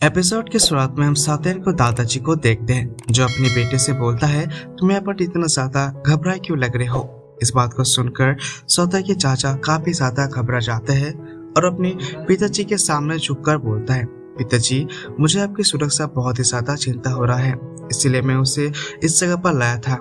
Episode के शुरुआत में हम सातेन को दादाजी को देखते हैं, जो अपने बेटे से बोलता है, तुम यहाँ पर इतना ज्यादा घबराए क्यों लग रहे हो। इस बात को सुनकर सौतेन के चाचा काफी ज्यादा घबरा जाते हैं और अपने पिताजी के सामने झुककर बोलता है, पिताजी मुझे आपकी सुरक्षा बहुत ही ज्यादा चिंता हो रहा है, इसलिए मैं उसे इस जगह पर लाया था।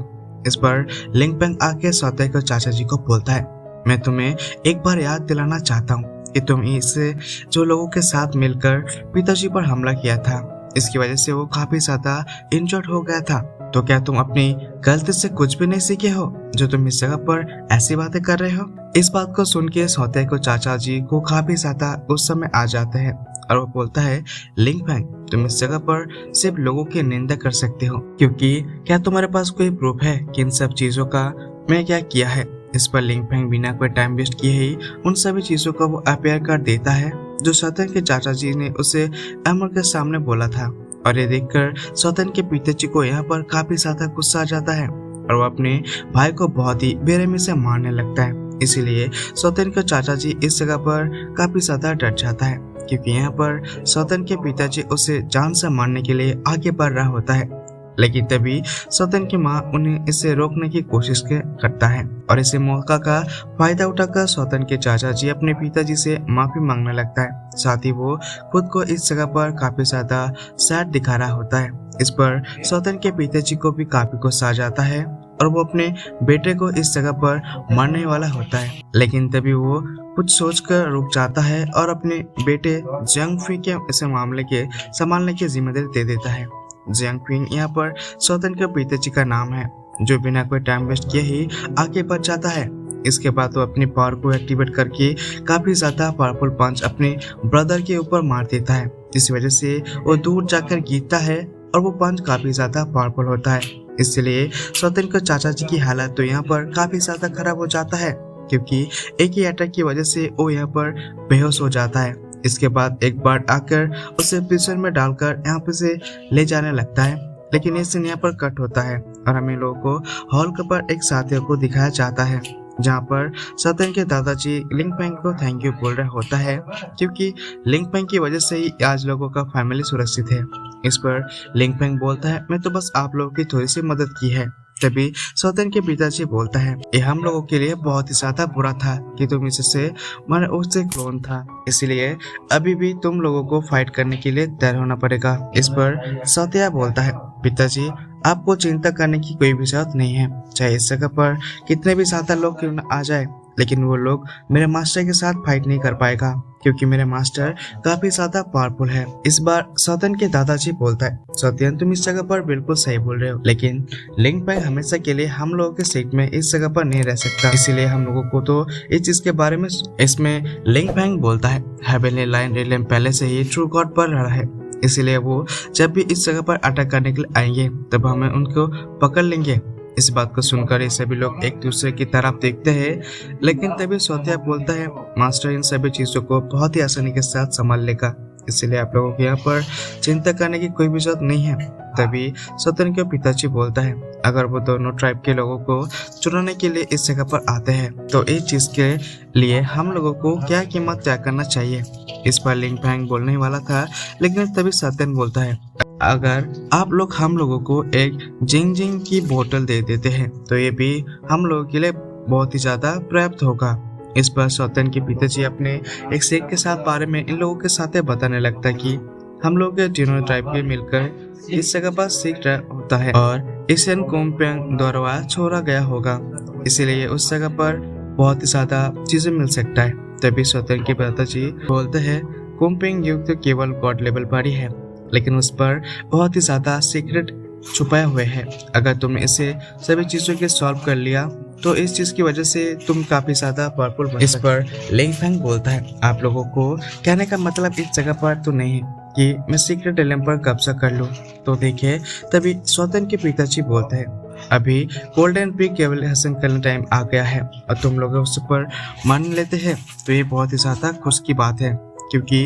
इस पर लिंगपेंग आके सौतेन के चाचा जी को बोलता है, मैं तुम्हें एक बार याद दिलाना चाहता हूँ कि तुम इससे जो लोगों के साथ मिलकर पिताजी पर हमला किया था, इसकी वजह से वो काफी ज्यादा इंजर्ड हो गया था। तो क्या तुम अपनी गलती से कुछ भी नहीं सीखे हो जो तुम इस जगह पर ऐसी बातें कर रहे हो। इस बात को सुन के सौतेन को चाचा जी को काफी ज्यादा गुस्सा में आ जाते हैं और वो बोलता है, लिंगपेंग तुम इस जगह पर सिर्फ लोगों की निंदा कर सकते हो, क्योंकि क्या तुम्हारे पास कोई प्रूफ है कि इन सब चीजों का मैं क्या किया है। इस पर लिंगपेंग बिना कोई टाइम वेस्ट किए ही उन सभी चीजों का वो अपेयर कर देता है जो सौतेन के चाचा जी ने उसे अमर के सामने बोला था। और ये देखकर सौतेन के पिताजी को यहाँ पर काफी ज्यादा गुस्सा आ जाता है और वो अपने भाई को बहुत ही बेरहमी से मारने लगता है। इसीलिए सौतेन के चाचा जी इस जगह पर काफी ज्यादा डर जाता है, क्योंकि यहाँ पर सौतेन के पिताजी उसे जान से मारने के लिए आगे बढ़ रहा होता है। लेकिन तभी सौतेन की माँ उन्हें इसे रोकने की कोशिश करता है और इसे मौका का फायदा उठाकर सौतेन के चाचा जी अपने पिताजी से माफी मांगने लगता है। साथ ही वो खुद को इस जगह पर काफी ज्यादा सैड दिखा रहा होता है। इस पर सौतेन के पिताजी को भी काफी गुस्सा आ जाता है और वो अपने बेटे को इस जगह पर मारने वाला होता है। लेकिन तभी वो कुछ सोचकर रुक जाता है और अपने बेटे जियांग फी के इस मामले के संभालने की जिम्मेदारी दे देता है। जियांग फिंग यहाँ पर सौतेन के पिताजी का नाम है, जो बिना कोई टाइम वेस्ट किए ही आगे बढ़ जाता है। इसके बाद वो अपनी पावर को एक्टिवेट करके काफी ज्यादा पावरफुल पंच अपने ब्रदर के ऊपर मार देता है, जिस वजह से वो दूर जाकर गिरता है और वो पंच काफी ज्यादा पावरफुल होता है। इसलिए सौतेन के चाचा जी की हालत तो यहाँ पर काफी ज्यादा खराब हो जाता है, क्योंकि एक ही अटैक की वजह से वो यहाँ पर बेहोश हो जाता है। इसके बाद एक बर्ड आकर उसे प्रिजन में डालकर यहाँ पे से ले जाने लगता है। लेकिन ये सीन यहाँ पर कट होता है और हमें लोगों को हॉल के पर एक साथियों को दिखाया जाता है, जहाँ पर सौतेन के दादाजी लिंगपेंग को थैंक यू बोल रहा होता है, क्योंकि लिंगपेंग की वजह से ही आज लोगों का फैमिली सुरक्षित है। इस पर लिंगपेंग बोलता है, मैं तो बस आप लोगों की थोड़ी सी मदद की है। तभी सौतेन के पिताजी बोलता है, ये हम लोगों के लिए बहुत ही ज्यादा बुरा था कि तुम इससे माने उससे क्लोन था, इसलिए अभी भी तुम लोगों को फाइट करने के लिए तैयार होना पड़ेगा। इस पर सौतेया बोलता है, पिताजी आपको चिंता करने की कोई भी जरूरत नहीं है, चाहे इस जगह पर कितने भी ज्यादा लोग क्यों न आ जाए, लेकिन वो लोग मेरे मास्टर के साथ फाइट नहीं कर पाएगा, क्योंकि मेरे मास्टर काफी ज्यादा पावरफुल है। इस बार सौतेन के दादाजी बोलता है, सौतेन तुम इस जगह पर बिल्कुल सही बोल रहे हो, लेकिन लिंगपेंग हमेशा के लिए हम लोगों के सीट में इस जगह पर नहीं रह सकता, इसीलिए हम लोगों को तो इस चीज के बारे में इसमें लिंगपेंग बोलता है, हेवनली लाइन रेलम पहले से ही ट्रू गॉड पर रहा है, इसलिए वो जब भी इस जगह पर अटैक करने के लिए आएंगे तब हमें उनको पकड़ लेंगे। इस बात को सुनकर ये सभी लोग एक दूसरे की तरफ देखते हैं, लेकिन तभी सौतेया बोलता है, मास्टर इन सभी चीजों को बहुत ही आसानी के साथ संभाल लेगा, इसलिए आप लोगों को यहाँ पर चिंता करने की कोई भी जरूरत नहीं है। तभी सौतेन के पिताजी बोलता है, अगर वो दोनों ट्राइब के लोगों को चुराने के लिए इस जगह पर आते हैं तो इस चीज के लिए हम लोगों को क्या कीमत तय करना चाहिए। इस पर लिंगपेंग बोलने वाला था, लेकिन तभी सौतेन बोलता है, अगर आप लोग हम लोगों को एक जिंग की बोतल दे देते हैं तो ये भी हम लोगों के लिए बहुत ही ज्यादा पर्याप्त होगा। इस पर सौतेन के पिताजी अपने एक शेख के साथ बारे में इन लोगों के साथ बताने लगता है कि हम लोग तीनों ट्राइब के मिलकर इस जगह पर सीख रहा होता है और इसे कुमपेंग द्वारा छोड़ा गया होगा, इसीलिए उस जगह पर बहुत ही ज्यादा चीजें मिल सकता है। तभी सौतेन के पिताजी बोलते हैं, कुमपेंग युग तो केवल गॉड लेवल पर ही है, लेकिन उस पर बहुत ही ज्यादा सीक्रेट छुपाए हुए हैं। अगर तुमने इसे सभी चीजों के सॉल्व कर लिया तो इस चीज की वजह से तुम काफी ज्यादा पावरफुल बन सकते। इस पर लिंगपेंग बोलता है, आप लोगों को कहने का मतलब इस जगह पर तो नहीं है कि मैं सीक्रेट एलियम पर कब्जा कर लूं। तो देखिए तभी सौतेन के पिताजी बोलते हैं, अभी गोल्डन पीक केवल हासिल करने टाइम आ गया है और तुम लोग उस पर मान लेते हैं तो ये बहुत ही ज्यादा खुश की बात है, क्योंकि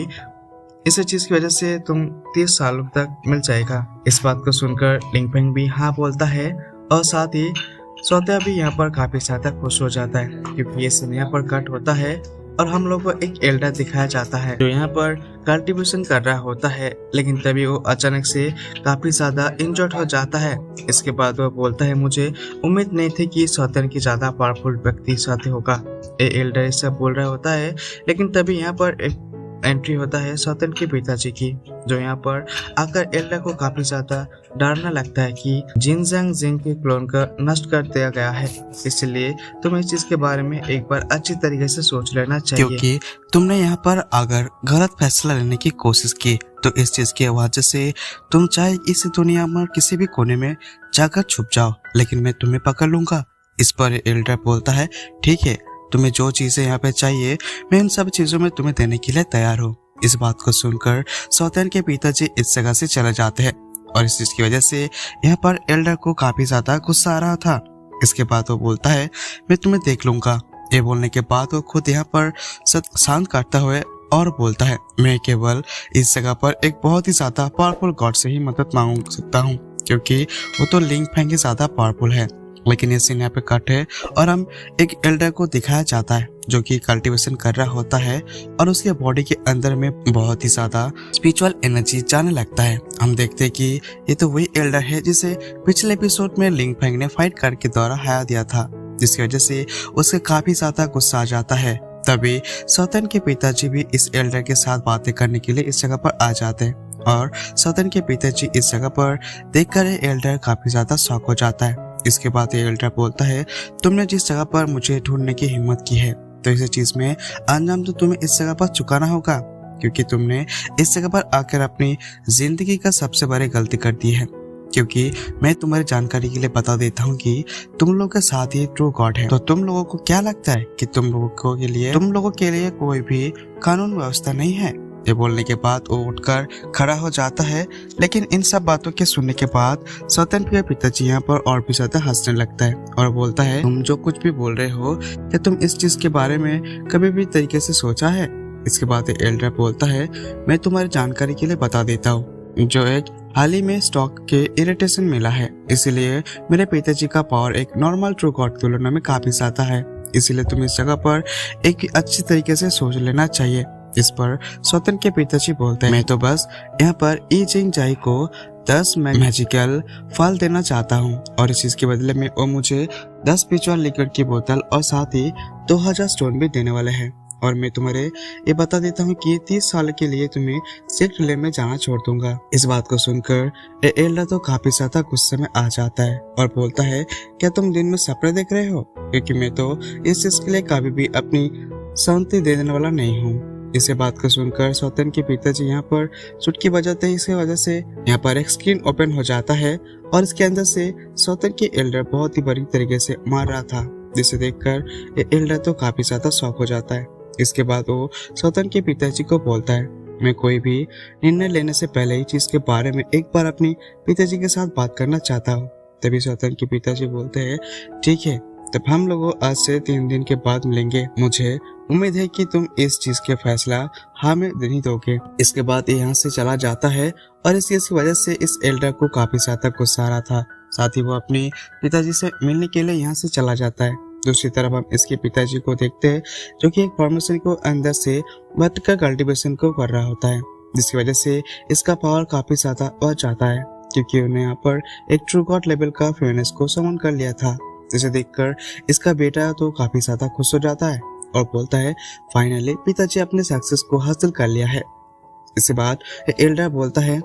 इस चीज की वजह से तुम 30 सालों तक मिल जाएगा। इस बात को सुनकर लिंगपेंग भी हाँ बोलता है और साथ ही सौतेया भी यहाँ पर काफी ज्यादा खुश हो जाता है, क्योंकि ये सीन यहाँ पर कट होता है और हम लोग को एक एल्डर दिखाया जाता है जो यहाँ पर कल्टीवेशन कर रहा होता है, लेकिन तभी वो अचानक से काफी ज्यादा इंजर्ड हो जाता है। इसके बाद वो बोलता है, मुझे उम्मीद नहीं थी कि सौतन की ज्यादा पावरफुल व्यक्ति साथी होगा। ये एल्डर ये सब बोल रहा होता है, लेकिन तभी यहाँ पर एक एंट्री होता है सौतन के पिताजी की, जो यहाँ पर आकर एल्डर को काफी ज्यादा डरना लगता है कि जिनजांग जिंग के क्लोन का नष्ट कर दिया गया है, इसलिए तुम्हें इस चीज के बारे में एक बार अच्छी तरीके से सोच लेना चाहिए, क्योंकि तुमने यहाँ पर अगर गलत फैसला लेने की कोशिश की तो इस चीज की वजह से तुम चाहे इस दुनिया में किसी भी कोने में जाकर छुप जाओ, लेकिन मैं तुम्हें पकड़ लूंगा। इस पर एल्डर बोलता है, ठीक है, तुम्हें जो चीजें यहाँ पे चाहिए मैं उन सब चीजों में तुम्हें देने के लिए तैयार हूँ। इस बात को सुनकर सौतन के पिताजी इस जगह से चले जाते हैं और इस चीज की वजह से यहाँ पर एल्डर को काफी ज्यादा गुस्सा आ रहा था। इसके बाद वो बोलता है, मैं तुम्हें देख लूंगा। ये बोलने के बाद वो खुद यहाँ पर शांत करता हुए और बोलता है, मैं केवल इस जगह पर एक बहुत ही ज्यादा पावरफुल गॉड से ही मदद मांग सकता हूँ, क्योंकि वो तो लिंग फैंग ज्यादा पावरफुल है। लेकिन ये सीन यहाँ पे कट है और हम एक एल्डर को दिखाया जाता है जो कि कल्टीवेशन कर रहा होता है और उसके बॉडी के अंदर में बहुत ही ज्यादा स्पिरिचुअल एनर्जी जाने लगता है। हम देखते हैं कि ये तो वही एल्डर है जिसे पिछले एपिसोड में लिंग फैंग ने फाइट करके द्वारा हरा दिया था, जिसकी वजह से उसे काफी ज्यादा गुस्सा आ जाता है। तभी सौतन के पिताजी भी इस एल्डर के साथ बातें करने के लिए इस जगह पर आ जाते हैं और सौतन के पिताजी इस जगह पर देखकर एल्डर काफी ज्यादा शॉक हो जाता है। इसके बाद ये एल्डर बोलता है, तुमने जिस जगह पर मुझे ढूंढने की हिम्मत की है तो इस चीज में अंजाम तो तुम्हें इस जगह पर चुकाना होगा, क्योंकि तुमने इस जगह पर आकर अपनी जिंदगी का सबसे बड़ी गलती कर दी है। क्योंकि मैं तुम्हारी जानकारी के लिए बता देता हूँ कि तुम लोगों के साथ ही ट्रू गॉड है। तो तुम लोगों को क्या लगता है कि तुम लोगों के लिए कोई भी कानून व्यवस्था नहीं है? ये बोलने के बाद वो उठकर खड़ा हो जाता है, लेकिन इन सब बातों के सुनने के बाद सौतन के पिताजी यहाँ पर और भी ज्यादा हंसने लगता है और बोलता है, तुम जो कुछ भी बोल रहे हो क्या तुम इस चीज के बारे में कभी भी तरीके से सोचा है? इसके बाद एल्डर बोलता है, मैं तुम्हारी जानकारी के लिए बता देता हूँ, जो एक हाल ही में स्टॉक के इरिटेशन मिला है, इसीलिए मेरे पिताजी का पावर एक नॉर्मल ट्रू गॉड की तुलना में काफी ज्यादा है, इसीलिए तुम इस जगह पर एक अच्छी तरीके से सोच लेना चाहिए। इस पर सौतन के पिताजी बोलते हैं, मैं तो बस यहाँ पर ई जिंग जाई को 10 मैजिकल फल देना चाहता हूँ और इस चीज के बदले में वो मुझे 10 स्पिरिचुअल लिक्विड की बोतल और साथ ही 2000 स्टोन भी देने वाले हैं। और मैं तुम्हारे ये बता देता हूँ कि 30 साल के लिए तुम्हें सिर्फ लेन में जाना छोड़ दूंगा। इस बात को सुनकर एल्डर तो काफी ज्यादा गुस्से में आ जाता है और बोलता है, क्या तुम दिन में सपने देख रहे हो? क्योंकि मैं तो इस चीज के लिए कभी भी अपनी शांति देने वाला नहीं हूँ। इसे बात को सुनकर सौतन के पिताजी यहाँ पर चुटकी बजाते हैं। इसकी वजह से यहाँ पर एक स्क्रीन ओपन हो जाता है और इसके अंदर से सौतन के एल्डर बहुत ही बुरी तरीके से मार रहा था, जिसे देखकर एल्डर तो काफी ज्यादा शॉक हो जाता है। इसके बाद वो सौतन के पिताजी को बोलता है, मैं कोई भी निर्णय लेने से पहले ही चीज के बारे में एक बार अपनी पिताजी के साथ बात करना चाहता हूँ। तभी सौतन के पिताजी बोलते हैं, ठीक है, तब हम लोग आज से 3 दिन के बाद मिलेंगे। मुझे उम्मीद है कि तुम इस चीज के फैसला हाँ में नहीं दोगे। इसके बाद यहाँ से चला जाता है और इस चीज की वजह से इस एल्डर को काफी ज्यादा गुस्सा आ रहा था। साथ ही वो अपने पिताजी से मिलने के लिए यहाँ से चला जाता है। दूसरी तरफ हम इसके पिताजी को देखते हैं जो कि एक फार्मेसी को अंदर से वर्टिकल कल्टीवेशन को कर रहा होता है, जिसकी वजह से इसका पावर काफी ज्यादा बढ़ जाता है, क्योंकि उन्हें यहाँ पर एक ट्रू गॉड लेवल का फेयरनेस को समन कर लिया था। जिसे देखकर इसका बेटा तो काफी ज्यादा खुश हो जाता है और बोलता है, फाइनली पिताजी अपने सक्सेस को हासिल कर लिया है। इसके बाद एल्डर बोलता है,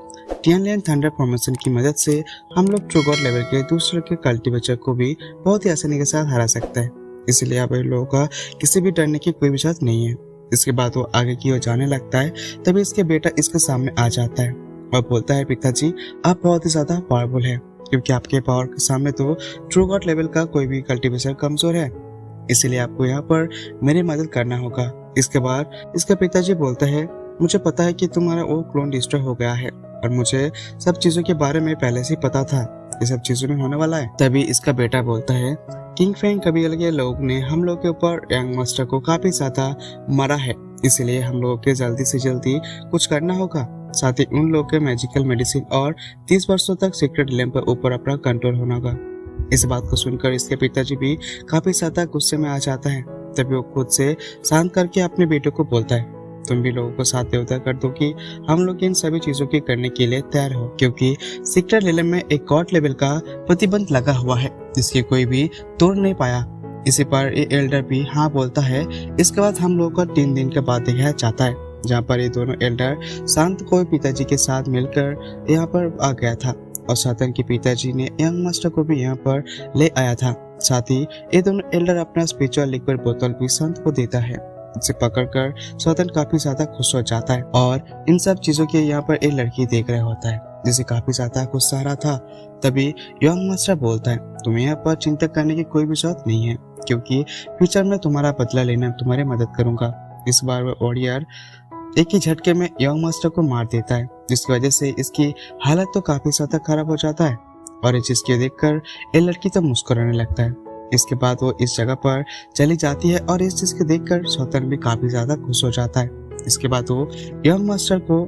टियानलियन थंडर फॉर्मेशन की मदद से हम लोग ट्रू गॉड लेवल के दूसरे के कल्टीवेटर को भी बहुत ही आसानी के साथ हरा सकते हैं, इसलिए अब इन लोगों का किसी भी डरने की कोई भी जरूरत नहीं है। इसके बाद वो आगे की ओर जाने लगता है, तभी इसके बेटा इसके सामने आ जाता है और बोलता है, पिताजी आप बहुत ही ज्यादा पावरफुल है, क्योंकि आपके पावर के सामने तो ट्रू गॉड लेवल का कोई भी कल्टीवेटर कमजोर है, इसीलिए आपको यहाँ पर मेरी मदद करना होगा। इसके बाद इसका पिताजी बोलता है, मुझे पता है कि तुम्हारा वो क्लोन डिस्ट्रॉय हो गया है और मुझे सब चीजों के बारे में पहले से पता था, ये सब चीजों में होने वाला है। तभी इसका बेटा बोलता है, किंग फैंग कबीले के लोग ने हम लोग के ऊपर यंग मास्टर को काफी ज्यादा मारा है, इसलिए हम लोगों के जल्दी से जल्दी कुछ करना होगा। साथ ही उन लोगों के मैजिकल मेडिसिन और 30 वर्षों तक सीक्रेट लैंप पर ऊपर अपना कंट्रोल होना होगा। इस बात को सुनकर इसके पिताजी भी काफी ज्यादा गुस्से में आ जाता है। तभी वो खुद से शांत करके अपने बेटे को बोलता है, तुम भी लोगों को साथ देवता कर दो कि हम लोग इन सभी चीजों की करने के लिए तैयार हो, क्योंकि सीक्रेट लेलम में एक गॉड लेवल का प्रतिबंध लगा हुआ है जिसके कोई भी तोड़ नहीं पाया। इसी पर ये एल्डर भी हाँ बोलता है। इसके बाद हम लोगों का 3 दिन के बाद दिखाया जाता है जहाँ पर ये दोनों एल्डर शांत को पिताजी के साथ मिलकर यहाँ पर आ गया था और सातन के पिताजी ने यंग मास्टर को भी यहाँ पर ले आया था। साथ ही ये दोनों एल्डर अपना स्पिरिचुअल लिक्विड बोतल भी संत को देता है। इसे पकड़कर सौतन काफी ज्यादा खुश हो जाता है और इन सब चीजों के यहाँ पर एक लड़की देख रहा होता है जिसे काफी ज्यादा गुस्सा आ रहा था। तभी यंग मास्टर बोलता है, तुम्हें यहाँ पर चिंता करने की कोई भी जरूरत नहीं है, क्योंकि फ्यूचर में तुम्हारा बदला लेने में तुम्हारी मदद करूंगा। इस बार वो वॉरियर एक ही झटके में यंग मास्टर को मार देता है, जिसकी वजह से इसकी हालत तो काफी ज्यादा खराब हो जाता है और इस चीज को देखकर ये लड़की तो मुस्कुराने लगता है। इसके बाद वो इस जगह पर चली जाती है और इस चीज को देखकर सौतन भी काफी ज्यादा खुश हो जाता है। इसके बाद वो यंग मास्टर को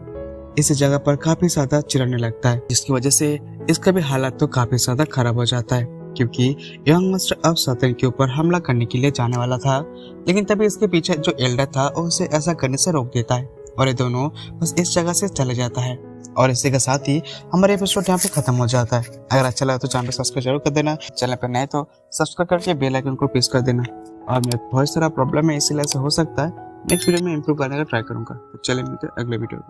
इस जगह पर काफी ज्यादा चिढ़ाने लगता है, जिसकी वजह से इसका भी हालत तो काफी ज्यादा खराब हो जाता है, क्योंकि यंग मास्टर अब सौतन के ऊपर हमला करने के लिए जाने वाला था। लेकिन तभी इसके पीछे जो एल्डर था वो उसे ऐसा करने से रोक देता है और ये दोनों बस इस जगह से चले जाता है। और इसी के साथ ही हमारे एपिसोड यहाँ पे खत्म हो जाता है। अगर अच्छा लगा तो चैनल पे सब्सक्राइब जरूर कर देना, चैनल पर नए तो सब्सक्राइब करके बेल आइकन को प्रेस कर देना। और मेरे बहुत सारा प्रॉब्लम है, इसीलिए ऐसा हो सकता है। नेक्स्ट वीडियो में इंप्रूव करने का ट्राई करूंगा। तो चलिए मिलते हैं अगले वीडियो में।